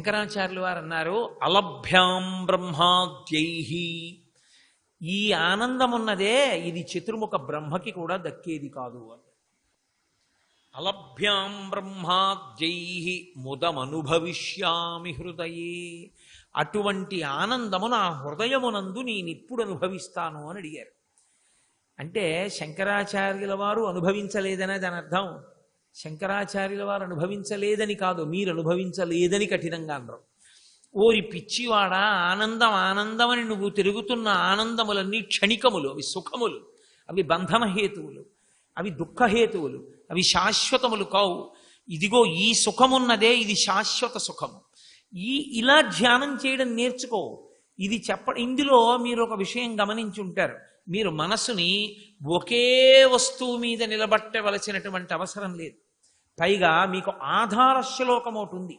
శంకరాచార్యులు వారు అన్నారు, అలభ్యాం బ్రహ్మాద్యైహి. ఈ ఆనందం ఉన్నదే ఇది చతుర్ముఖ బ్రహ్మకి కూడా దక్కేది కాదు అని. అలభ్యాం బ్రహ్మాద్యైహి ముదమనుభవిష్యామి హృదయే. అటువంటి ఆనందము నా హృదయమునందు నేనిప్పుడు అనుభవిస్తాను అని అడిగారు. అంటే శంకరాచార్యుల వారు అనుభవించలేదనే దాని అర్థం. శంకరాచార్యుల వారు అనుభవించలేదని కాదు, మీరు అనుభవించలేదని కఠినంగా అన్నారు. ఓరి పిచ్చివాడా, ఆనందం ఆనందమని నువ్వు తిరుగుతున్న ఆనందములన్నీ క్షణికములు, అవి సుఖములు, అవి బంధనహేతువులు, అవి దుఃఖహేతువులు, అవి శాశ్వతములు కావు. ఇదిగో ఈ సుఖమున్నదే ఇది శాశ్వత సుఖము. ఇలా ధ్యానం చేయడం నేర్చుకో. ఇది ఇందులో మీరు ఒక విషయం గమనించి ఉంటారు. మీరు మనసుని ఒకే వస్తువు మీద నిలబట్టవలసినటువంటి అవసరం లేదు. పైగా మీకు ఆధార శ్లోకం ఒకటి ఉంది.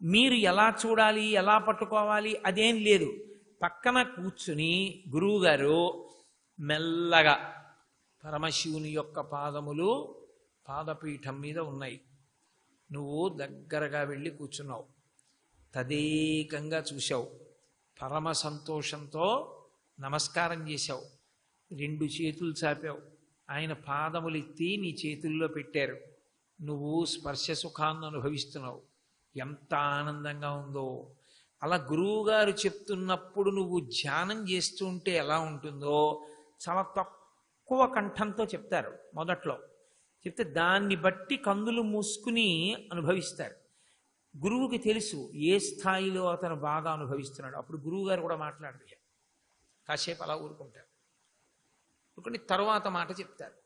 మీరు ఎలా చూడాలి, ఎలా పట్టుకోవాలి అదేం లేదు. పక్కన కూర్చుని గురువుగారు మెల్లగా పరమశివుని యొక్క పాదములు పాదపీఠం మీద ఉన్నాయి. నువ్వు దగ్గరగా వెళ్ళి కూర్చున్నావు, తదేకంగా చూశావు, పరమ సంతోషంతో నమస్కారం చేశావు, 2 చేతులు చాపావు, ఆయన పాదములు ఎత్తి నీ చేతుల్లో పెట్టారు. నువ్వు స్పర్శ సుఖాన్ని అనుభవిస్తున్నావు. ఎంత ఆనందంగా ఉందో! అలా గురువుగారు చెప్తున్నప్పుడు నువ్వు ధ్యానం చేస్తూ ఉంటే ఎలా ఉంటుందో చాలా తక్కువ కంఠంతో చెప్తారు. మొదట్లో చెప్తే దాన్ని బట్టి కందులు మూసుకుని అనుభవిస్తారు. గురువుకి తెలుసు ఏ స్థాయిలో అతను బాగా అనుభవిస్తున్నాడు. అప్పుడు గురువుగారు కూడా మాట్లాడరు, కాసేపు అలా ఊరుకుంటారు. ఊరుకుని తరువాత మాట చెప్తారు.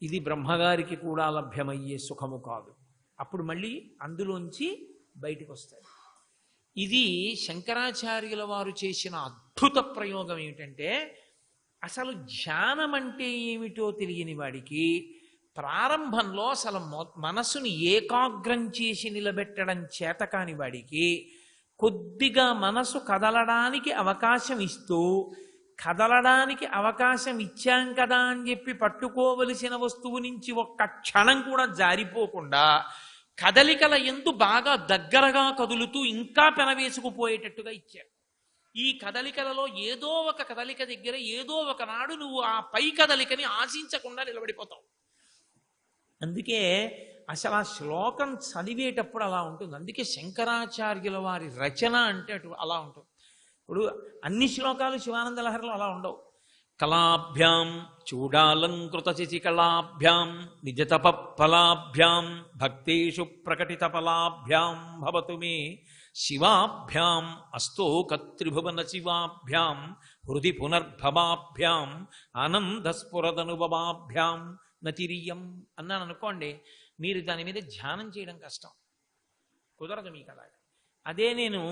ఇది బ్రహ్మగారికి కూడా లభ్యమయ్యే సుఖము కాదు. అప్పుడు మళ్ళీ అందులోంచి బయటికి వస్తారు. ఇది శంకరాచార్యుల వారు చేసిన అద్భుత ప్రయోగం ఏమిటంటే, అసలు ధ్యానం అంటే ఏమిటో తెలియని వాడికి ప్రారంభంలో అసలు మనసుని ఏకాగ్రం చేసి నిలబెట్టడం చేత కాని వాడికి కొద్దిగా మనసు కదలడానికి అవకాశం ఇస్తూ, కదలడానికి అవకాశం ఇచ్చాం కదా అని చెప్పి పట్టుకోవలసిన వస్తువు నుంచి ఒక్క క్షణం కూడా జారిపోకుండా కదలికల యందు బాగా దగ్గరగా కదులుతూ ఇంకా పెనవేసుకుపోయేటట్టుగా ఇచ్చారు. ఈ కదలికలలో ఏదో ఒక కదలిక దగ్గర ఏదో ఒకనాడు నువ్వు ఆ పై కదలికని ఆశించకుండా నిలబడిపోతావు. అందుకే అసలు ఆ శ్లోకం చదివేటప్పుడు అలా ఉంటుంది. అందుకే శంకరాచార్యుల వారి రచన అంటే అలా ఉంటుంది. ఇప్పుడు అన్ని శ్లోకాలు శివానంద లహరిలో అలా ఉండవు. కళాభ్యాం చూడాలంకృత శిశికళాభ్యాం నిజతప ఫలాభ్యాం భక్తేషు ప్రకటిత ఫలాభ్యాం భవతు మే శివాభ్యాం అస్తోకత్రిభువన శివాభ్యాం హృది పునర్భవాభ్యాం ఆనందస్ఫురదనుభవాభ్యాం నతిరియం అన్నాను అనుకోండి, మీరు దాని మీద ధ్యానం చేయడం కష్టం, కుదరదు మీకు. అలాగా అదే నేను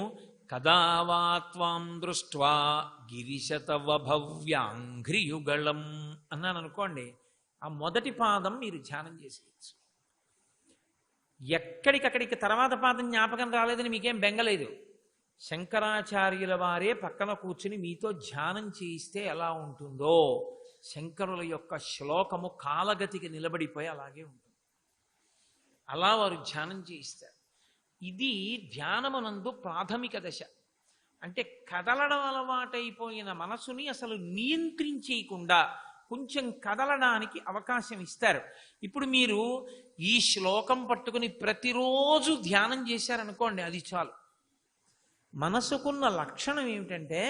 కదా వా త్వాం దృష్ట్వా గిరిశతవ భవ్యాంఘ్రియుగళం అన్నాను అనుకోండి, ఆ మొదటి పాదం మీరు ధ్యానం చేసేయచ్చు. ఎక్కడికక్కడికి తర్వాత పాదం జ్ఞాపకం రాలేదని మీకేం బెంగలేదు. శంకరాచార్యుల వారే పక్కన కూర్చుని మీతో ధ్యానం చేయిస్తే ఎలా ఉంటుందో శంకరుల యొక్క శ్లోకము కాలగతికి నిలబడిపోయి అలాగే ఉంటుంది. అలా వారు ధ్యానం చేయిస్తారు. ఇది ధ్యానమునందు ప్రాథమిక దశ. అంటే కదలడం అలవాటైపోయిన మనసుని అసలు నియంత్రించేయకుండా కొంచెం కదలడానికి అవకాశం ఇస్తారు. ఇప్పుడు మీరు ఈ శ్లోకం పట్టుకుని ప్రతిరోజు ధ్యానం చేశారనుకోండి, అది చాలు. మనసుకున్న లక్షణం ఏమిటంటే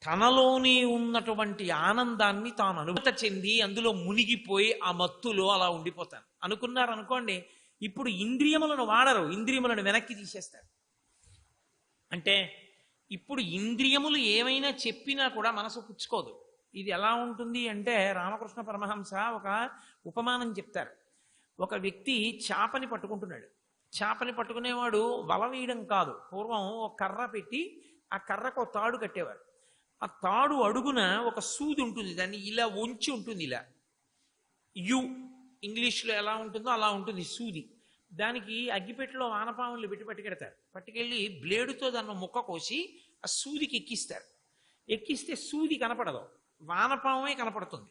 తనలోనే ఉన్నటువంటి ఆనందాన్ని తాను అనుభూతి చెంది అందులో మునిగిపోయి ఆ మత్తులో అలా ఉండిపోతాను అనుకున్నారనుకోండి, ఇప్పుడు ఇంద్రియములను వాడరు, ఇంద్రియములను వెనక్కి తీసేస్తారు. అంటే ఇప్పుడు ఇంద్రియములు ఏమైనా చెప్పినా కూడా మనసు పుచ్చుకోదు. ఇది ఎలా ఉంటుంది అంటే, రామకృష్ణ పరమహంస ఒక ఉపమానం చెప్తారు. ఒక వ్యక్తి చేపని పట్టుకుంటున్నాడు. చేపని పట్టుకునేవాడు వల వేయడం కాదు, పూర్వం ఒక కర్ర పెట్టి ఆ కర్రకు ఒక తాడు కట్టేవారు. ఆ తాడు అడుగున ఒక సూది ఉంటుంది, దాన్ని ఇలా వంచి ఉంటుంది, ఇలా యు ఇంగ్లీష్లో ఎలా ఉంటుందో అలా ఉంటుంది సూది. దానికి అగ్గిపెట్టెలో వానపాములు పెట్టి పట్టుకెడతారు. పట్టుకెళ్ళి బ్లేడుతో దాన్ని ముక్క కోసి ఆ సూదికి ఎక్కిస్తారు. ఎక్కిస్తే సూది కనపడదు, వానపామే కనపడుతుంది,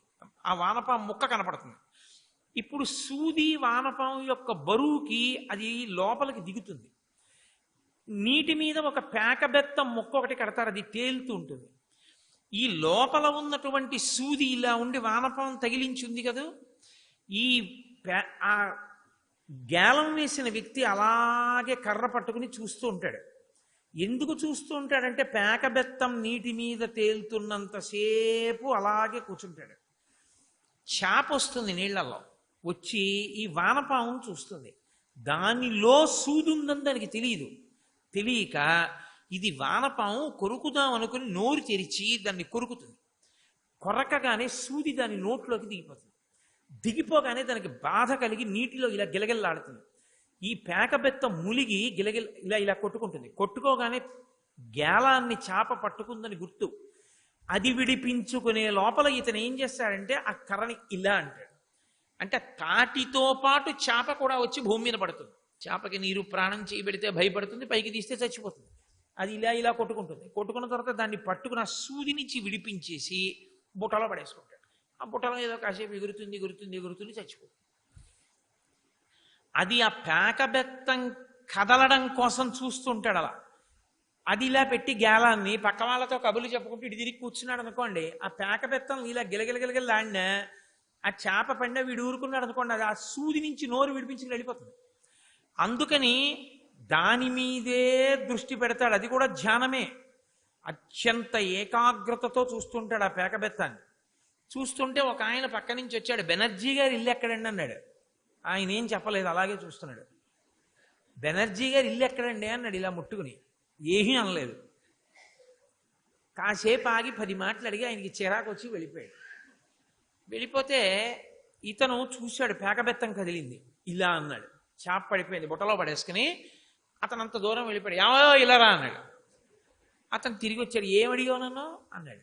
ఆ వానపాము ముక్క కనపడుతుంది. ఇప్పుడు సూది వానపాము యొక్క బరువుకి అది లోపలికి దిగుతుంది. నీటి మీద ఒక పేకబెత్తం ముక్క ఒకటి కడతారు, అది తేలుతూ ఉంటుంది. ఈ లోపల ఉన్నటువంటి సూది ఇలా ఉండి వానపాం తగిలించింది కదా, ఈ ఆ గేలం వేసిన వ్యక్తి అలాగే కర్ర పట్టుకుని చూస్తూ ఉంటాడు. ఎందుకు చూస్తూ ఉంటాడంటే పేకబెత్తం నీటి మీద తేలుతున్నంతసేపు అలాగే కూర్చుంటాడు. చేప వస్తుంది నీళ్లలో, వచ్చి ఈ వానపామును చూస్తుంది. దానిలో సూది ఉందని దానికి తెలియక ఇది వానపాము కొరుకుదాం అనుకుని నోరు తెరిచి దాన్ని కొరుకుతుంది. కొరకగానే సూది దాని నోట్లోకి దిగిపోతుంది. దిగిపోగానే దానికి బాధ కలిగి నీటిలో ఇలా గిలగిల్లాడుతుంది. ఈ పేకబెత్తం ములిగి ఇలా కొట్టుకుంటుంది. కొట్టుకోగానే గేలాన్ని చేప పట్టుకుందని గుర్తు. అది విడిపించుకునే లోపల ఇతను ఏం చేస్తాడంటే ఆ కర్రని ఇలా అంటాడు. అంటే తాటితో పాటు చేప కూడా వచ్చి భూమి మీద పడుతుంది. చేపకి నీరు ప్రాణం చేయబెడితే భయపడుతుంది, పైకి తీస్తే చచ్చిపోతుంది. అది ఇలా కొట్టుకుంటుంది. కొట్టుకున్న తర్వాత దాన్ని పట్టుకుని ఆ సూది నుంచి విడిపించేసి బుట్టలో పడేసుకుంటాడు. ఆ బుట్టలో ఏదో కాసేపు ఎగురుతుంది చచ్చిపోతుంది. అది ఆ పేకబెత్తం కదలడం కోసం చూస్తుంటాడు అలా. అది ఇలా పెట్టి గేలాన్ని పక్క వాళ్ళతో కబుర్లు చెప్పుకుంటూ ఇటు తిరిగి కూర్చున్నాడు అనుకోండి, ఆ పేకబెత్తం ఇలా గిలగిలగిలగిలాడినా ఆ చేప పడినా వీడు ఊరుకున్నాడు అనుకోండి, అది ఆ సూది నుంచి నోరు విడిపించుకుని వెళ్ళిపోతుంది. అందుకని దాని మీదే దృష్టి పెడతాడు. అది కూడా ధ్యానమే. అత్యంత ఏకాగ్రతతో చూస్తుంటాడు ఆ పేకబెత్తాన్ని. చూస్తుంటే ఒక ఆయన పక్క నుంచి వచ్చాడు, బెనర్జీ గారు ఇల్లు ఎక్కడండి అన్నాడు. ఆయన ఏం చెప్పలేదు, అలాగే చూస్తున్నాడు. బెనర్జీ గారు ఇల్లు ఎక్కడండి అన్నాడు ఇలా ముట్టుకుని. ఏమీ అనలేదు. కాసేపు ఆగి 10 మాటలు అడిగి ఆయనకి చిరాకు వచ్చి వెళ్ళిపోయాడు. వెళ్ళిపోతే ఇతను చూశాడు, పేకబెత్తం కదిలింది. ఇలా అన్నాడు. చేప పడిపోయింది, బుట్టలో పడేసుకుని అతను అంత దూరం వెళ్ళిపోయాడు. ఏమో ఇలా రా అన్నాడు. అతను తిరిగి వచ్చాడు. ఏమడిగావు నన్ను అన్నాడు.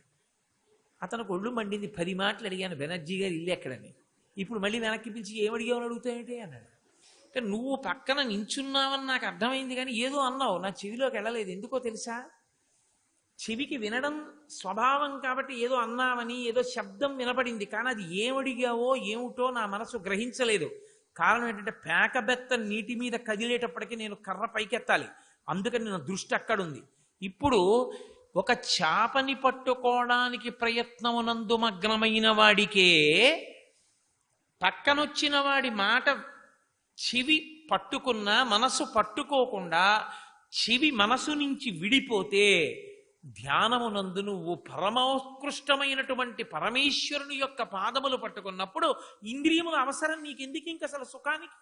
అతనికి ఒళ్ళు మండింది. 10 మాటలు అడిగాను బెనర్జీ గారు ఇల్లు ఎక్కడని. ఇప్పుడు మళ్ళీ వెనక్కి పిలిచి ఏమడిగావని అడుగుతావేంటి అన్నాడు. అంటే నువ్వు పక్కన నించున్నావని నాకు అర్థమైంది, కానీ ఏదో అన్నావు, నా చెవిలోకి వెళ్ళలేదు. ఎందుకో తెలుసా? చెవికి వినడం స్వభావం కాబట్టి ఏదో అన్నావని, ఏదో శబ్దం వినపడింది, కానీ అది ఏమడిగావో ఏమిటో నా మనసు గ్రహించలేదు. కారణం ఏంటంటే పేకబెత్త నీటి మీద కదిలేటప్పటికీ నేను కర్ర పైకెత్తాలి, అందుకని నా దృష్టి అక్కడుంది. ఇప్పుడు ఒక చేపని పట్టుకోవడానికి ప్రయత్నమునందు మగ్నమైన వాడికే పక్కనొచ్చిన వాడి మాట చెవి పట్టుకున్న మనసు పట్టుకోకుండా చెవి మనసు నుంచి విడిపోతే ధ్యానమునందు నువ్వు పరమోత్కృష్టమైనటువంటి పరమేశ్వరుని యొక్క పాదములు పట్టుకున్నప్పుడు ఇంద్రియముల అవసరం నీకెందుకు? ఇంక అసలు సుఖానికి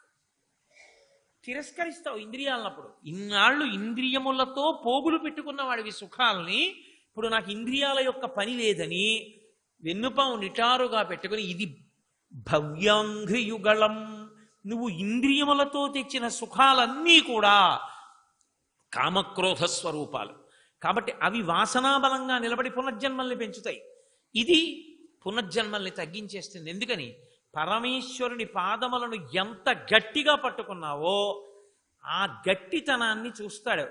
తిరస్కరిస్తావు ఇంద్రియాలన్నప్పుడు. ఇన్నాళ్ళు ఇంద్రియములతో పోగులు పెట్టుకున్న వాడివి సుఖాలని, ఇప్పుడు నాకు ఇంద్రియాల యొక్క పని లేదని వెన్నుపాము నిటారుగా పెట్టుకుని ఇది భవ్యాంఘ్రియుగళం, నువ్వు ఇంద్రియములతో తెచ్చిన సుఖాలన్నీ కూడా కామక్రోధ స్వరూపాలు కాబట్టి అవి వాసనాబలంగా నిలబడి పునర్జన్మల్ని పెంచుతాయి. ఇది పునర్జన్మల్ని తగ్గించేస్తుంది. ఎందుకని? పరమేశ్వరుని పాదములను ఎంత గట్టిగా పట్టుకున్నావో ఆ గట్టితనాన్ని చూస్తాడు.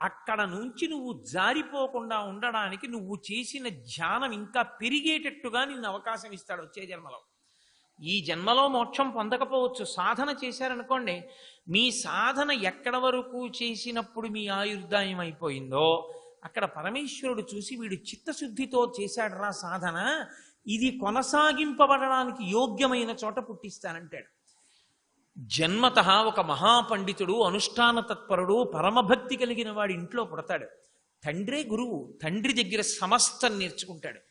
అక్కడ నుంచి నువ్వు జారిపోకుండా ఉండడానికి నువ్వు చేసిన ధ్యానం ఇంకా పెరిగేటట్టుగా నిన్ను అవకాశం ఇస్తాడు వచ్చే జన్మలో. ఈ జన్మలో మోక్షం పొందకపోవచ్చు, సాధన చేశారనుకోండి, మీ సాధన ఎక్కడ వరకు చేసినప్పుడు మీ ఆయుర్దాయం అయిపోయిందో అక్కడ పరమేశ్వరుడు చూసి వీడు చిత్తశుద్ధితో చేశాడరా సాధన, ఇది కొనసాగింపబడడానికి యోగ్యమైన చోట పుట్టిస్తానంటాడు. జన్మత ఒక మహాపండితుడు, అనుష్ఠాన తత్పరుడు, పరమభక్తి కలిగిన వాడి ఇంట్లో పుడతాడు. తండ్రే గురువు, తండ్రి దగ్గర సమస్తం నేర్చుకుంటాడు.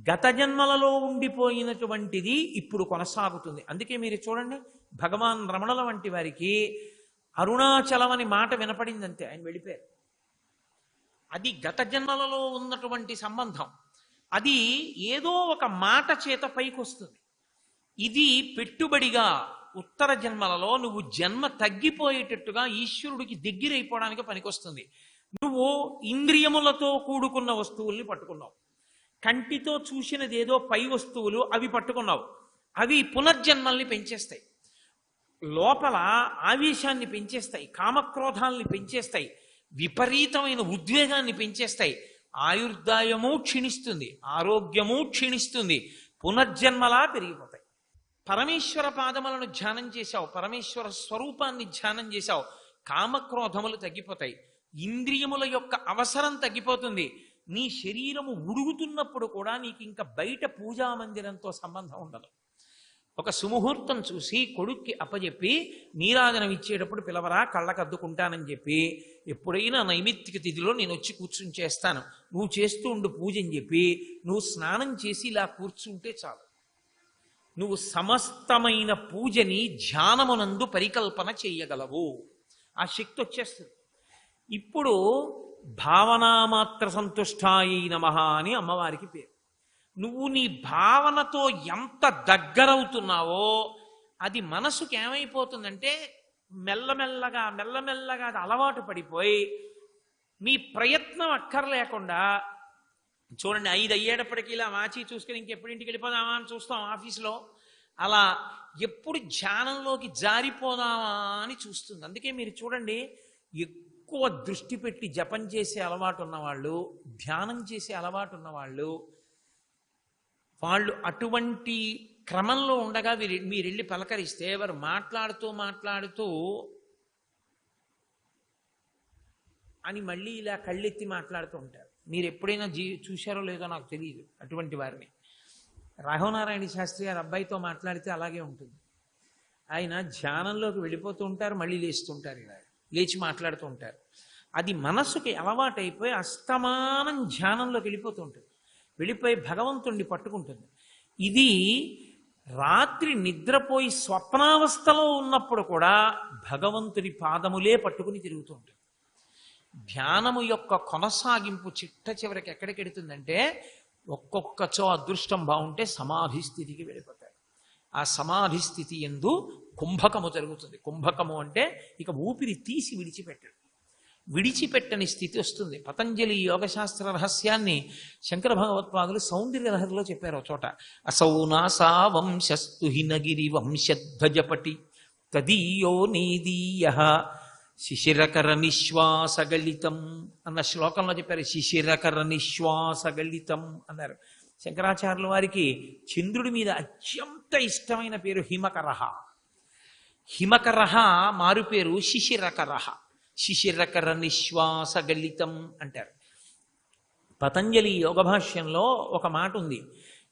గత జన్మలలో ఉండిపోయినటువంటిది ఇప్పుడు కొనసాగుతుంది. అందుకే మీరు చూడండి, భగవాన్ రమణుల వంటి వారికి అరుణాచలం అని మాట వినపడిందంతే ఆయన వెళ్ళిపోయారు. అది గత జన్మలలో ఉన్నటువంటి సంబంధం. అది ఏదో ఒక మాట చేత పైకి వస్తుంది. ఇది పెట్టుబడిగా ఉత్తర జన్మలలో నువ్వు జన్మ తగ్గిపోయేటట్టుగా ఈశ్వరుడికి దగ్గరైపోవడానికి పనికొస్తుంది. నువ్వు ఇంద్రియములతో కూడుకున్న వస్తువుల్ని పట్టుకున్నావు, కంటితో చూసినది ఏదో పై వస్తువులు అవి పట్టుకున్నావు, అవి పునర్జన్మల్ని పెంచేస్తాయి, లోపల ఆవేశాన్ని పెంచేస్తాయి, కామక్రోధాల్ని పెంచేస్తాయి, విపరీతమైన ఉద్వేగాన్ని పెంచేస్తాయి. ఆయుర్దాయము క్షీణిస్తుంది, ఆరోగ్యము క్షీణిస్తుంది, పునర్జన్మలా పెరిగిపోతాయి. పరమేశ్వర పాదములను ధ్యానం చేశావు, పరమేశ్వర స్వరూపాన్ని ధ్యానం చేశావు, కామక్రోధములు తగ్గిపోతాయి. ఇంద్రియముల యొక్క అవసరం తగ్గిపోతుంది. నీ శరీరము ఉడుగుతున్నప్పుడు కూడా నీకు ఇంకా బయట పూజా మందిరంతో సంబంధం ఉండదు. ఒక సుముహూర్తం చూసి కొడుక్కి అప్పచెప్పి నీరాజనం ఇచ్చేటప్పుడు పిలవరా కళ్ళకద్దుకుంటానని చెప్పి, ఎప్పుడైనా నైమిత్తిక తిథిలో నేను వచ్చి కూర్చుని చేస్తాను, నువ్వు చేస్తూ ఉండు పూజ అని చెప్పి నువ్వు స్నానం చేసి ఇలా కూర్చుంటే చాలు. నువ్వు సమస్తమైన పూజని ధ్యానమునందు పరికల్పన చేయగలవు. ఆ శక్తి వచ్చేస్తుంది. ఇప్పుడు భావనామాత్ర సంతుష్టాయి నమః అని అమ్మవారికి పేరు. నువ్వు నీ భావనతో ఎంత దగ్గరవుతున్నావో అది మనసుకి ఏమైపోతుందంటే మెల్లమెల్లగా అది అలవాటు పడిపోయి మీ ప్రయత్నం అక్కర్లేకుండా, చూడండి 5 అయ్యేటప్పటికీ ఇలా వాచి చూసుకుని ఇంకెప్పుడింటికి వెళ్ళిపోదామా అని చూస్తాం ఆఫీసులో, అలా ఎప్పుడు ధ్యానంలోకి జారిపోదామా అని చూస్తుంది. అందుకే మీరు చూడండి, ఎక్కువ దృష్టి పెట్టి జపం చేసే అలవాటు ఉన్నవాళ్ళు, ధ్యానం చేసే అలవాటు ఉన్నవాళ్ళు, వాళ్ళు అటువంటి క్రమంలో ఉండగా మీరు వెళ్ళి పలకరిస్తే వారు మాట్లాడుతూ అని మళ్ళీ ఇలా కళ్ళెత్తి మాట్లాడుతూ ఉంటారు. మీరు ఎప్పుడైనా చూశారో లేదో నాకు తెలియదు అటువంటి వారిని. రాఘవనారాయణ శాస్త్రి గారు అబ్బాయితో మాట్లాడితే అలాగే ఉంటుంది. ఆయన ధ్యానంలోకి వెళ్ళిపోతూ ఉంటారు, మళ్ళీ లేస్తుంటారు, ఇలా లేచి మాట్లాడుతూ ఉంటారు. అది మనసుకి అలవాటైపోయి అస్తమానం ధ్యానంలోకి వెళ్ళిపోతూ ఉంటుంది, వెళ్ళిపోయి భగవంతుణ్ణి పట్టుకుంటుంది. ఇది రాత్రి నిద్రపోయి స్వప్నావస్థలో ఉన్నప్పుడు కూడా భగవంతుడి పాదములే పట్టుకుని తిరుగుతూ ఉంటుంది. ధ్యానము యొక్క కొనసాగింపు చిట్ట చివరికి ఎక్కడికి వెడుతుందంటే, ఒక్కొక్కచో అదృష్టం బాగుంటే సమాధి స్థితికి వెళ్ళిపోతారు. ఆ సమాధి స్థితి యందు కుంభకము జరుగుతుంది. కుంభకము అంటే ఇక ఊపిరి తీసి విడిచిపెట్టని స్థితి వస్తుంది. పతంజలి యోగశాస్త్ర రహస్యాన్ని శంకర భగవత్పాదులు సౌందర్య లహరిలో చెప్పారు చోట. అసౌ నాసా వంశస్తు హినగిరి వంశధ్వజపటి తదీయో నీదీయ శిశిరకర నిశ్వాసగళితం అన్న శ్లోకంలో చెప్పారు. శిశిరకర నిశ్వాసగళితం అన్నారు. శంకరాచార్యుల వారికి చంద్రుడి మీద అత్యంత ఇష్టమైన పేరు హిమకరహ. హిమకరహ మారు పేరు శిశిరకరహ. శిశిరకర నిశ్వాసగళితం అంటారు. పతంజలి యోగ భాష్యంలో ఒక మాట ఉంది.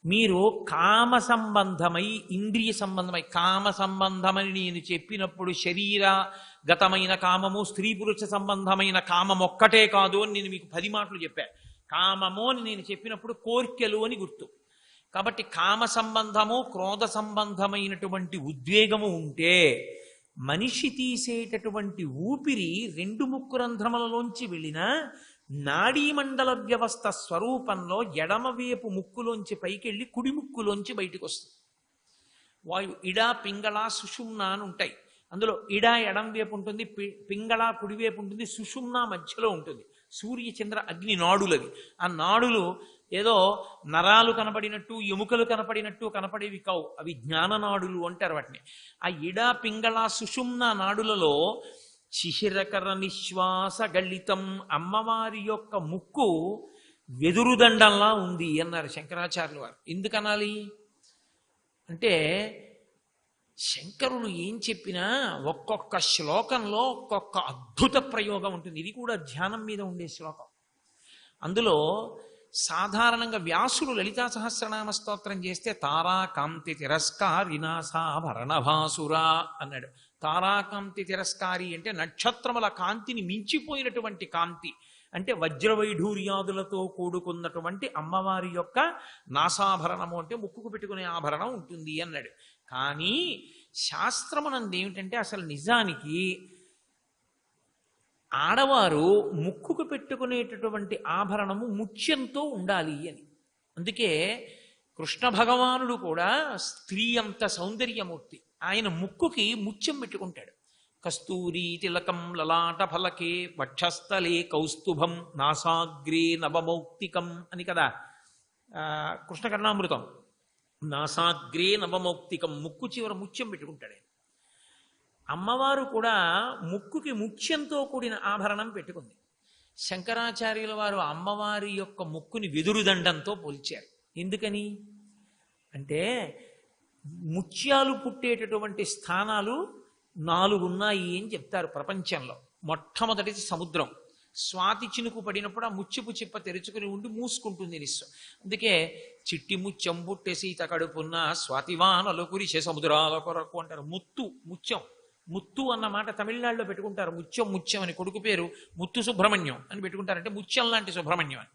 మీరు కామ సంబంధమై ఇంద్రియ సంబంధమై, కామ సంబంధమని నేను చెప్పినప్పుడు శరీరగతమైన కామము, స్త్రీ పురుష సంబంధమైన కామం ఒక్కటే కాదు అని నేను మీకు 10 మాటలు చెప్పాను. కామము అని నేను చెప్పినప్పుడు కోర్కెలు అని గుర్తు. కాబట్టి కామ సంబంధము, క్రోధ సంబంధమైనటువంటి ఉద్వేగము ఉంటే మనిషి తీసేటటువంటి ఊపిరి 2 ముక్కు రంధ్రములలోంచి వెళ్ళిన నాడీమండల వ్యవస్థ స్వరూపంలో ఎడమవేపు ముక్కులోంచి పైకెళ్ళి కుడి ముక్కులోంచి బయటికి వస్తుంది. వాయు ఇడ, పింగళ, సుషుమ్న అని ఉంటాయి. అందులో ఇడ ఎడం వైపు ఉంటుంది, పింగళ కుడివైపు ఉంటుంది, సుషుమ్న మధ్యలో ఉంటుంది. సూర్య చంద్ర అగ్ని నాడులవి. ఆ నాడులు ఏదో నరాలు కనపడినట్టు, ఎముకలు కనపడేవి కావు. అవి జ్ఞాననాడులు అంటారు వాటిని. ఆ ఇడ, పింగళ, సుషుమ్న నాడులలో శిశిరకర నిశ్వాస గళితం, అమ్మవారి యొక్క ముక్కు వెదురుదండంలా ఉంది అన్నారు శంకరాచార్యుల వారు. ఎందుకనాలి అంటే, శంకరులు ఏం చెప్పినా ఒక్కొక్క శ్లోకంలో ఒక్కొక్క అద్భుత ప్రయోగం ఉంటుంది. ఇది కూడా ధ్యానం మీద ఉండే శ్లోకం. అందులో సాధారణంగా వ్యాసుడు లలితా సహస్రనామ స్తోత్రం చేస్తే తారాకాంతి తిరస్కారినాసాభరణభాసురా అన్నాడు. తారాకాంతి తిరస్కారి అంటే నక్షత్రముల కాంతిని మించిపోయినటువంటి కాంతి, అంటే వజ్రవైఢూర్యాదులతో కూడుకున్నటువంటి అమ్మవారి యొక్క నాసాభరణము అంటే ముక్కుకు పెట్టుకునే ఆభరణం ఉంటుంది అన్నాడు. కానీ శాస్త్రమునందు ఏమిటంటే అసలు నిజానికి ఆడవారు ముక్కుకు పెట్టుకునేటటువంటి ఆభరణము ముత్యంతో ఉండాలి అని. అందుకే కృష్ణ భగవానుడు కూడా స్త్రీ అంత సౌందర్యమూర్తి. ఆయన ముక్కుకి ముత్యం పెట్టుకుంటాడు. కస్తూరి తిలకం లలాట ఫలకే వక్షస్థలే కౌస్తుభం నాసాగ్రే నవమౌక్తికం అని కదా కృష్ణ కర్ణామృతం. నాసాగ్రే నవమౌక్తికం, ముక్కు చివర ముత్యం పెట్టుకుంటాడు. అమ్మవారు కూడా ముక్కుకి ముత్యంతో కూడిన ఆభరణం పెట్టుకుంది. శంకరాచార్యుల వారు అమ్మవారి యొక్క ముక్కుని వెదురుదండంతో పోల్చారు. ఎందుకని అంటే, ముత్యాలు పుట్టేటటువంటి స్థానాలు 4 ఉన్నాయి అని చెప్తారు ప్రపంచంలో. మొట్టమొదటిది సముద్రం. స్వాతి చినుకు పడినప్పుడు ఆ ముత్యపు చిప్ప తెరుచుకుని ఉండి మూసుకుంటుంది నిస్సు. అందుకే చిట్టి ముత్యం పుట్టె సీత కడుపున్న స్వాతివానలు కురిసే సముద్రాల కొరకు అంటారు. ముత్యం ముత్తు అన్న మాట తమిళనాడులో పెట్టుకుంటారు. ముత్యం అని కొడుకు పేరు ముత్తు సుబ్రహ్మణ్యం అని పెట్టుకుంటారంటే ముత్యం లాంటి సుబ్రహ్మణ్యం అని.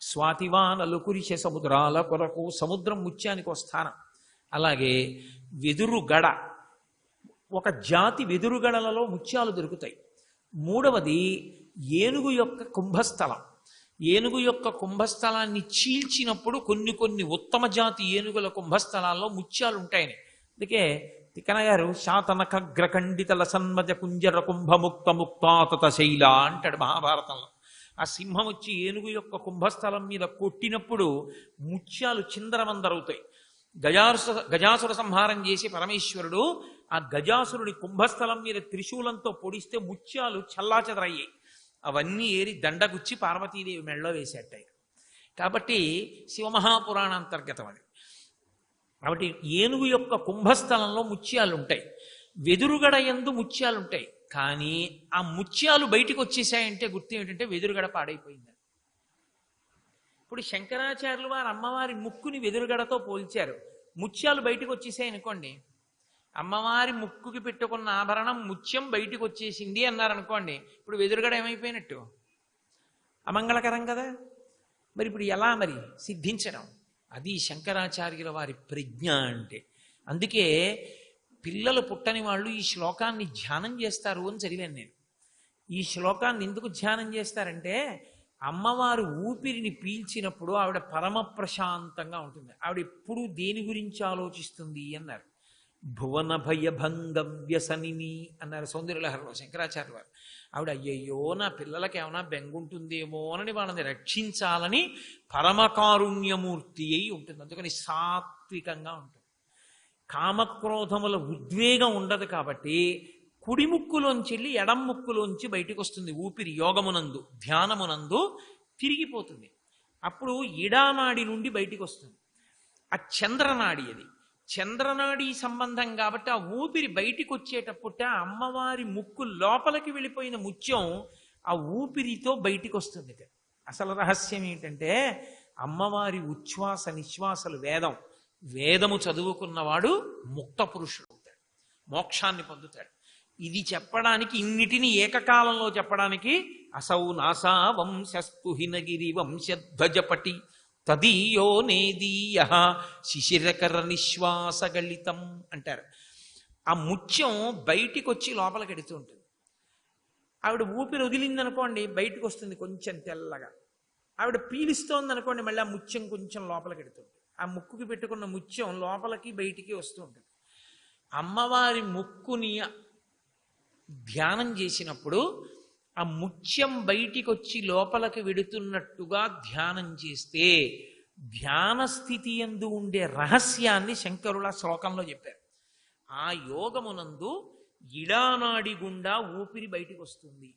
స్వాతివానలు కురిసే సముద్రాల కొరకు, సముద్రం ముత్యానికి ఒక స్థానం. అలాగే వెదురుగడ, ఒక జాతి వెదురుగడలలో ముత్యాలు దొరుకుతాయి. మూడవది ఏనుగు యొక్క కుంభస్థలం. ఏనుగు యొక్క కుంభస్థలాన్ని చీల్చినప్పుడు కొన్ని ఉత్తమ జాతి ఏనుగుల కుంభస్థలాల్లో ముత్యాలు ఉంటాయని. అందుకే తిక్కన గారు శాతనఖగ్రఖండితల సన్మజ కుంజర కుంభముక్త ముక్తాతత శైల అంటాడు మహాభారతంలో. ఆ సింహం వచ్చి ఏనుగు యొక్క కుంభస్థలం మీద కొట్టినప్పుడు ముత్యాలు చిందరవందరవుతాయి. గజాసుర సంహారం చేసి పరమేశ్వరుడు ఆ గజాసురుడి కుంభస్థలం మీద త్రిశూలంతో పొడిస్తే ముత్యాలు చల్లాచెదరయ్యాయి. అవన్నీ ఏరి దండగుచ్చి పార్వతీదేవి మెళ్ళలో వేసేటాయి. కాబట్టి శివమహాపురాణాంతర్గతం అది. కాబట్టి ఏనుగు యొక్క కుంభస్థలంలో ముత్యాలు ఉంటాయి, వెదురుగడ యందు ముత్యాలు ఉంటాయి. కానీ ఆ ముత్యాలు బయటికి వచ్చేసాయంటే గుర్తు ఏమిటంటే వెదురుగడ పాడైపోయింది. ఇప్పుడు శంకరాచార్యులు వారు అమ్మవారి ముక్కుని వెదురుగడతో పోల్చారు. ముత్యాలు బయటకు వచ్చేసాయి అనుకోండి, అమ్మవారి ముక్కుకి పెట్టుకున్న ఆభరణం ముత్యం బయటికి వచ్చేసింది అన్నారనుకోండి, ఇప్పుడు వెదురుగడ ఏమైపోయినట్టు? అమంగళకరం కదా. మరి ఇప్పుడు ఎలా మరి సిద్ధించడం? అది శంకరాచార్యుల వారి ప్రజ్ఞ అంటే. అందుకే పిల్లలు పుట్టని వాళ్ళు ఈ శ్లోకాన్ని ధ్యానం చేస్తారు అని చదివాను నేను. ఈ శ్లోకాన్ని ఎందుకు ధ్యానం చేస్తారంటే అమ్మవారు ఊపిరిని పీల్చినప్పుడు ఆవిడ పరమ ప్రశాంతంగా ఉంటుంది. ఆవిడ ఎప్పుడూ దేని గురించి ఆలోచిస్తుంది అన్నారు. భువన భయభంగ వ్యసనిని అన్నారు సౌందర్యలహరిలో శంకరాచార్య వారు. ఆవిడ అయ్యయ్యో నా పిల్లలకి ఏమైనా బెంగుంటుందేమో అని వాళ్ళని రక్షించాలని పరమకారుణ్యమూర్తి అయి ఉంటుంది. అందుకని సాత్వికంగా ఉంటుంది. కామక్రోధముల ఉద్వేగం ఉండదు కాబట్టి కుడి ముక్కులోంచి వెళ్ళి ఎడం ముక్కులోంచి బయటికి వస్తుంది ఊపిరి. యోగమునందు ధ్యానమునందు తిరిగిపోతుంది. అప్పుడు ఇడానాడి నుండి బయటికి వస్తుంది. ఆ చంద్రనాడి, అది చంద్రనాడి సంబంధం కాబట్టి ఆ ఊపిరి బయటికి వచ్చేటప్పుట అమ్మవారి ముక్కు లోపలికి వెళ్ళిపోయిన ముత్యం ఆ ఊపిరితో బయటికి వస్తుంది. అసలు రహస్యం ఏంటంటే అమ్మవారి ఉచ్ఛ్వాస నిశ్వాసలు వేదము చదువుకున్నవాడు ముక్త పురుషుడు అవుతాడు, మోక్షాన్ని పొందుతాడు. ఇది చెప్పడానికి, ఇన్నిటిని ఏకకాలంలో చెప్పడానికి అసౌ నాసా వంశస్తు హినగిరి వంశధ్వజపటి తదీయో నేదీయ శిశిరకర నిశ్వాసగళితం అంటారు. ఆ ముత్యం బయటికి వచ్చి లోపలికి ఎడుతూ ఉంటుంది. ఆవిడ ఊపిరి వదిలిందనుకోండి బయటకు వస్తుంది కొంచెం తెల్లగా. ఆవిడ పీలుస్తోంది అనుకోండి మళ్ళీ ఆ ముత్యం కొంచెం లోపలికి ఎడుతుంది. ఆ ముక్కుకి పెట్టుకున్న ముత్యం లోపలికి బయటికి వస్తూ ఉంటుంది. అమ్మవారి ముక్కుని ధ్యానం చేసినప్పుడు ఆ ముత్యం బయటికి వచ్చి లోపలికి వెడుతున్నట్టుగా ధ్యానం చేస్తే ధ్యాన స్థితి యందు ఉండే రహస్యాన్ని శంకరుల శ్లోకంలో చెప్పారు. ఆ యోగమునందు ఇడానాడి గుండా ఊపిరి బయటికి వస్తుంది.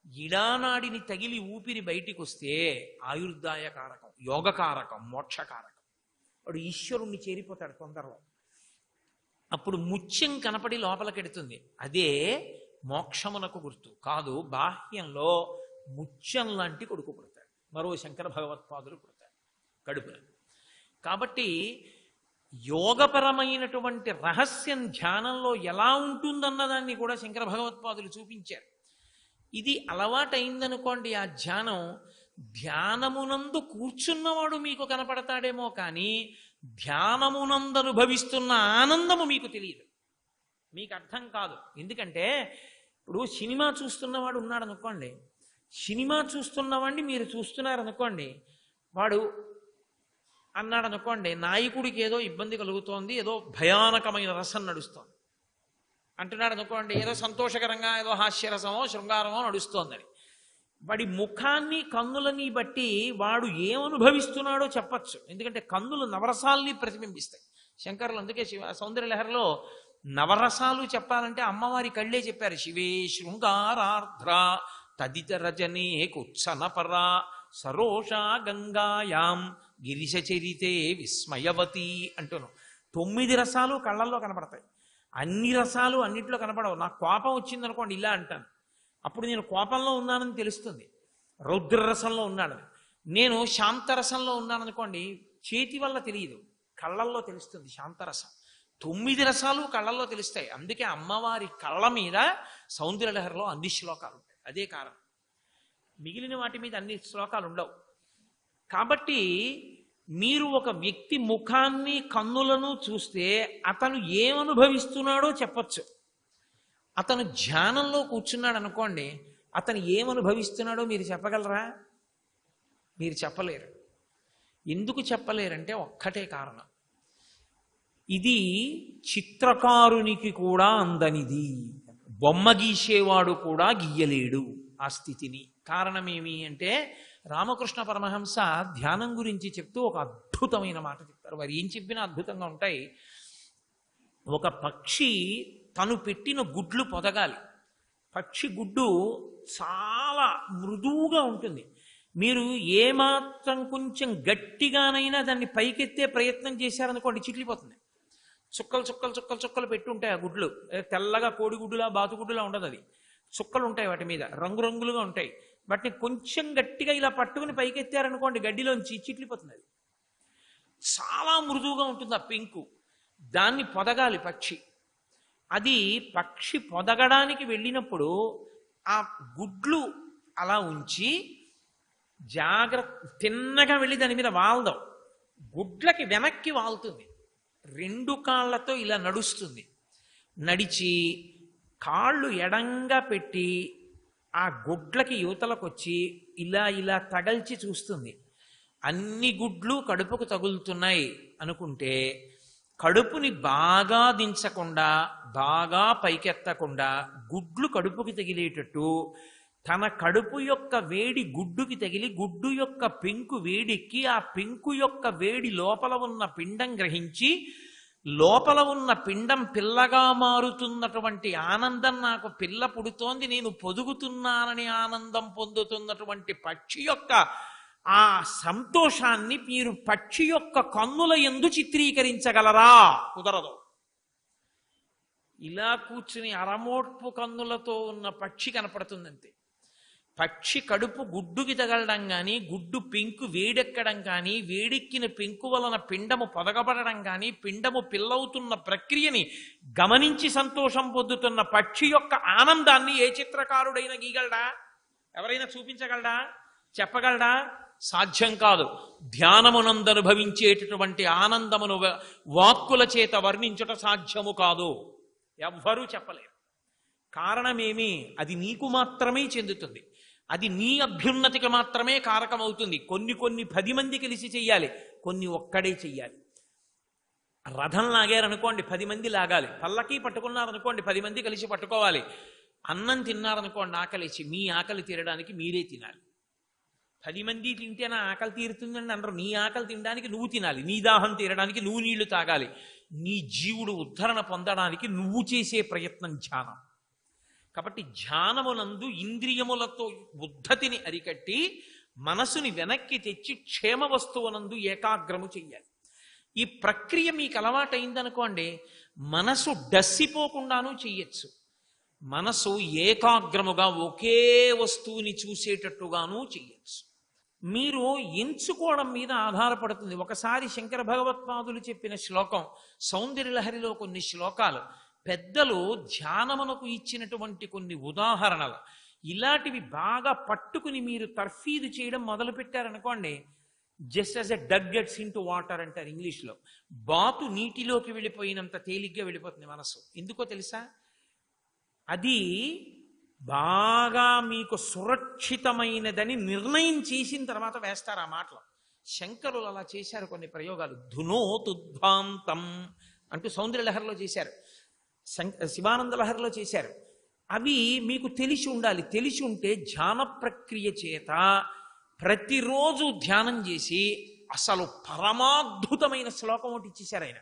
ఇడానాడిని తగిలి ఊపిరి బయటికి వస్తే ఆయుర్దాయకారకం, యోగకారకం, మోక్షకారకం. వాడు ఈశ్వరుణ్ణి చేరిపోతాడు తొందరలో. అప్పుడు ముత్యం కనపడి లోపలికెడుతుంది. అదే మోక్షమునకు గుర్తు కాదు. బాహ్యంలో ముత్యం లాంటి కొడుకు పుడతాడు, మరో శంకర భగవత్పాదులు పుడతాడు కడుపున. కాబట్టి యోగపరమైనటువంటి రహస్యం ధ్యానంలో ఎలా ఉంటుందన్నదాన్ని కూడా శంకర భగవత్పాదులు చూపించారు. ఇది అలవాటైందనుకోండి ఆ ధ్యానమునందు కూర్చున్నవాడు మీకు కనపడతాడేమో కానీ ధ్యానమునందు అనుభవిస్తున్న ఆనందము మీకు తెలియదు, మీకు అర్థం కాదు. ఎందుకంటే ఇప్పుడు సినిమా చూస్తున్నవాడు ఉన్నాడు అనుకోండి, సినిమా చూస్తున్నవాడిని మీరు చూస్తున్నారనుకోండి, వాడు అన్నాడు అనుకోండి నాయకుడికి ఏదో ఇబ్బంది కలుగుతోంది, ఏదో భయానకమైన రసం నడుస్తోంది అంటున్నాడు అనుకోండి, ఏదో సంతోషకరంగా ఏదో హాస్యరసమో శృంగారమో నడుస్తోందని. వాడి ముఖాన్ని కన్నులని బట్టి వాడు ఏమనుభవిస్తున్నాడో చెప్పచ్చు. ఎందుకంటే కన్నులు నవరసాల్ని ప్రతిబింబిస్తాయి. శంకరులు అందుకే సౌందర్యలహరిలో నవరసాలు చెప్పాలంటే అమ్మవారి కళ్ళే చెప్పారు. శివే శృంగారార్ధ్ర తదిత రజనే కుత్సనపర సరోషా గంగాయాం గిరిశచరితే విస్మయవతి అంటూను. 9 రసాలు కళ్ళల్లో కనపడతాయి. అన్ని రసాలు అన్నిట్లో కనపడవు. నాకు కోపం వచ్చిందనుకోండి ఇలా అంటాను, అప్పుడు నేను కోపంలో ఉన్నానని తెలుస్తుంది. రౌద్రరసంలో ఉన్నాడు. నేను శాంతరసంలో ఉన్నాను అనుకోండి, చేతి వల్ల తెలియదు, కళ్ళల్లో తెలుస్తుంది శాంతరసం. 9 రసాలు కళ్ళల్లో తెలుస్తాయి. అందుకే అమ్మవారి కళ్ళ మీద సౌందర్యలహరిలో అన్ని శ్లోకాలు ఉంటాయి. అదే కారణం. మిగిలిన వాటి మీద అన్ని శ్లోకాలు ఉండవు. కాబట్టి మీరు ఒక వ్యక్తి ముఖాన్ని కన్నులను చూస్తే అతను ఏమనుభవిస్తున్నాడో చెప్పచ్చు. అతను ధ్యానంలో కూర్చున్నాడు అనుకోండి, అతను ఏమనుభవిస్తున్నాడో మీరు చెప్పగలరా? మీరు చెప్పలేరు. ఎందుకు చెప్పలేరంటే ఒక్కటే కారణం, ఇది చిత్రకారునికి కూడా అందనిది, బొమ్మ గీసేవాడు కూడా గీయలేడు ఆ స్థితిని. కారణమేమి అంటే రామకృష్ణ పరమహంస ధ్యానం గురించి చెప్తూ ఒక అద్భుతమైన మాట చెప్తారు. వారు ఏం చెప్పినా అద్భుతంగా ఉంటాయి. ఒక పక్షి తను పెట్టిన గుడ్లు పొదగాలి. పక్షి గుడ్డు చాలా మృదువుగా ఉంటుంది. మీరు ఏమాత్రం కొంచెం గట్టిగానైనా దాన్ని పైకెత్తే ప్రయత్నం చేశారనుకోండి, చిట్లిపోతుంది. చుక్కలు చుక్కలు చుక్కలు చుక్కలు పెట్టుంటాయి ఆ గుడ్లు. తెల్లగా కోడిగుడ్డులా బాతుగుడ్డులా ఉండదు, అది చుక్కలు ఉంటాయి వాటి మీద, రంగురంగులుగా ఉంటాయి. వాటిని కొంచెం గట్టిగా ఇలా పట్టుకుని పైకెత్తారనుకోండి, గడ్డిలోంచి చిట్లిపోతుంది. అది చాలా మృదువుగా ఉంటుంది ఆ పెంకు. దాన్ని పొదగాలి పక్షి. అది పక్షి పొదగడానికి వెళ్ళినప్పుడు ఆ గుడ్లు అలా ఉంచి జాగ్రత్త తిన్నగా వెళ్ళి దాని మీద వాల్దాం. గుడ్లకి వెనక్కి వాలుతుంది, 2 కాళ్ళతో ఇలా నడుస్తుంది. నడిచి కాళ్ళు ఎడంగా పెట్టి ఆ గుడ్లకి యువతలకు వచ్చి ఇలా ఇలా తగల్చి చూస్తుంది. అన్ని గుడ్లు కడుపుకు తగులుతున్నాయి అనుకుంటే కడుపుని బాగా దించకుండా, బాగా పైకెత్తకుండా, గుడ్లు కడుపుకి తగిలేటట్టు తన కడుపు యొక్క వేడి గుడ్డుకి తగిలి, గుడ్డు యొక్క పెంకు వేడెక్కి, ఆ పెంకు యొక్క వేడి లోపల ఉన్న పిండం గ్రహించి, లోపల ఉన్న పిండం పిల్లగా మారుతున్నటువంటి ఆనందం, నాకు పిల్ల పుడుతోంది, నేను పొదుగుతున్నానని ఆనందం పొందుతున్నటువంటి పక్షి యొక్క ఆ సంతోషాన్ని మీరు పక్షి యొక్క కన్నుల యందు చిత్రీకరించగలరా? కుదరదు. ఇలా కూర్చుని అరమోట్పు కన్నులతో ఉన్న పక్షి కనపడుతుందంతే. పక్షి కడుపు గుడ్డుకి తగలడం కానీ, గుడ్డు పెంకు వేడెక్కడం కానీ, వేడెక్కిన పెంకు వలన పిండము పొదగబడడం కానీ, పిండము పిల్లవుతున్న ప్రక్రియని గమనించి సంతోషం పొందుతున్న పక్షి యొక్క ఆనందాన్ని ఏ చిత్రకారుడైనా గీయగలడా? ఎవరైనా చూపించగలడా? చెప్పగలడా? సాధ్యం కాదు. ధ్యానమునందనుభవించేటటువంటి ఆనందమును వాక్కుల చేత వర్ణించుట సాధ్యము కాదు. ఎవ్వరూ చెప్పలేరు. కారణమేమి? అది నీకు మాత్రమే చెందుతుంది. అది నీ అభ్యున్నతికి మాత్రమే కారకమవుతుంది. కొన్ని 10 మంది కలిసి చెయ్యాలి, కొన్ని ఒక్కడే చెయ్యాలి. రథం లాగారనుకోండి 10 మంది లాగాలి. పల్లకి పట్టుకున్నారనుకోండి 10 మంది కలిసి పట్టుకోవాలి. అన్నం తిన్నారనుకోండి ఆకలిసి, మీ ఆకలి తీరడానికి మీరే తినాలి. 10 మంది తింటే నా ఆకలి తీరుతుందండి అందరూ. నీ ఆకలి తినడానికి నువ్వు తినాలి, నీ దాహం తీరడానికి నువ్వు నీళ్లు తాగాలి. నీ జీవుడు ఉద్ధరణ పొందడానికి నువ్వు చేసే ప్రయత్నం ధ్యానం. కాబట్టి ధ్యానమునందు ఇంద్రియములతో ఉద్ధతిని అరికట్టి మనసుని వెనక్కి తెచ్చి క్షేమ వస్తువునందు ఏకాగ్రము చెయ్యాలి. ఈ ప్రక్రియ మీకు అలవాటైందనుకోండి, మనసు డస్సిపోకుండానూ చెయ్యొచ్చు. మనసు ఏకాగ్రముగా ఒకే వస్తువుని చూసేటట్టుగానూ చెయ్యొచ్చు. మీరు ఎంచుకోవడం మీద ఆధారపడుతుంది. ఒకసారి శంకర భగవత్పాదులు చెప్పిన శ్లోకం, సౌందర్యలహరిలో కొన్ని శ్లోకాలు, పెద్దలు ధ్యానమునకు ఇచ్చినటువంటి కొన్ని ఉదాహరణలు, ఇలాంటివి బాగా పట్టుకుని మీరు తర్ఫీదు చేయడం మొదలుపెట్టారనుకోండి, just as a duck gets into water అంటారు ఇంగ్లీష్లో. బాతు నీటిలోకి వెళ్ళిపోయినంత తేలిగ్గా వెళ్ళిపోతుంది మనసు. ఎందుకో తెలుసా? అది బాగా మీకు సురక్షితమైనదని నిర్ణయం చేసిన తర్వాత వేస్తారు ఆ మాటలు. శంకరులు అలా చేశారు కొన్ని ప్రయోగాలు. ధునోతుద్భాంతం అంటూ సౌందర్యలహరిలో చేశారు, శివానంద లహరిలో చేశారు. అవి మీకు తెలిసి ఉండాలి. తెలిసి ఉంటే ధ్యాన ప్రక్రియ చేత ప్రతిరోజు ధ్యానం చేసి అసలు పరమాద్భుతమైన శ్లోకం ఒకటి ఇచ్చేశారు ఆయన.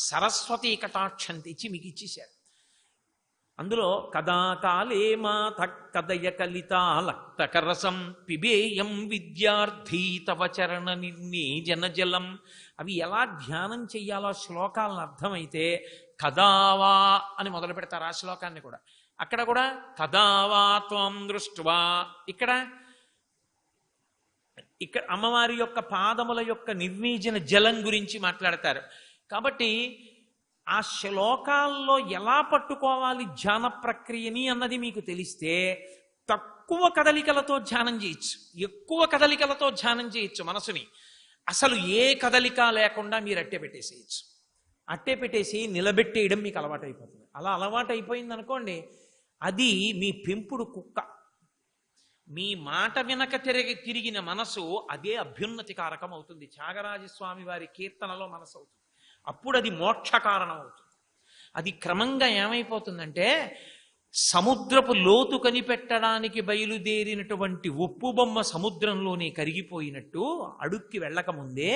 సరస్వతీ కటాక్షం తెచ్చి మీకు ఇచ్చేశారు. అందులో కదా కాలే మాత కదయ కలితాలక్తకరసం పిబేయం విద్యార్థి తవ చరణ నిర్ణీజన జలం. అవి ఎలా ధ్యానం చెయ్యాలో శ్లోకాలను అర్థమైతే కదావా అని మొదలు పెడతారు ఆ శ్లోకాన్ని కూడా. అక్కడ కూడా కదావా త్వం దృష్ట్వా, ఇక్కడ ఇక్కడ అమ్మవారి యొక్క పాదముల యొక్క నిర్వీజన జలం గురించి మాట్లాడతారు. కాబట్టి ఆ శ్లోకాల్లో ఎలా పట్టుకోవాలి ధ్యాన ప్రక్రియని అన్నది మీకు తెలిస్తే తక్కువ కదలికలతో ధ్యానం చేయొచ్చు, ఎక్కువ కదలికలతో ధ్యానం చేయొచ్చు. మనసుని అసలు ఏ కదలిక లేకుండా మీరు అట్టే పెట్టేసేయచ్చు. అట్టే పెట్టేసి నిలబెట్టేయడం మీకు అలవాటైపోతుంది. అలా అలవాటైపోయింది అనుకోండి, అది మీ పెంపుడు కుక్క. మీ మాట వెనక తిరిగిన మనసు అదే అభ్యున్నతి కారకం అవుతుంది. త్యాగరాజస్వామి వారి కీర్తనలో మనసు అవుతుంది. అప్పుడు అది మోక్ష కారణం అవుతుంది. అది క్రమంగా ఏమైపోతుందంటే, సముద్రపు లోతు కనిపెట్టడానికి బయలుదేరినటువంటి ఉప్పు బొమ్మ సముద్రంలోనే కరిగిపోయినట్టు అడుక్కి వెళ్ళకముందే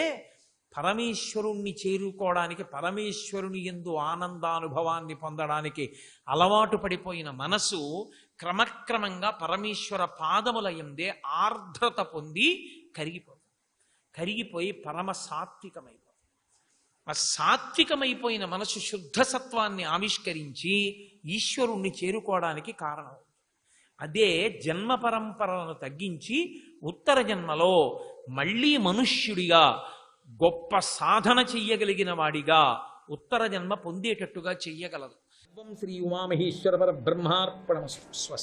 పరమేశ్వరుణ్ణి చేరుకోవడానికి, పరమేశ్వరుని యందు ఆనందానుభవాన్ని పొందడానికి అలవాటు పడిపోయిన మనసు క్రమక్రమంగా పరమేశ్వర పాదముల యందే ఆర్ద్రత పొంది కరిగిపోతుంది. కరిగిపోయి పరమ సాత్వికమైపోతుంది. ఆ సాత్వికమైపోయిన మనసు శుద్ధ సత్వాన్ని ఆవిష్కరించి ఈశ్వరుణ్ణి చేరుకోవడానికి కారణం. అదే జన్మ పరంపరలను తగ్గించి ఉత్తర జన్మలో మళ్ళీ మనుష్యుడిగా గొప్ప సాధన చెయ్యగలిగిన వాడిగా ఉత్తర జన్మ పొందేటట్టుగా చెయ్యగలదు. శ్రీ ఉమామహేశ్వర పరబ్రహ్మార్పణమస్తు. స్వస్తి.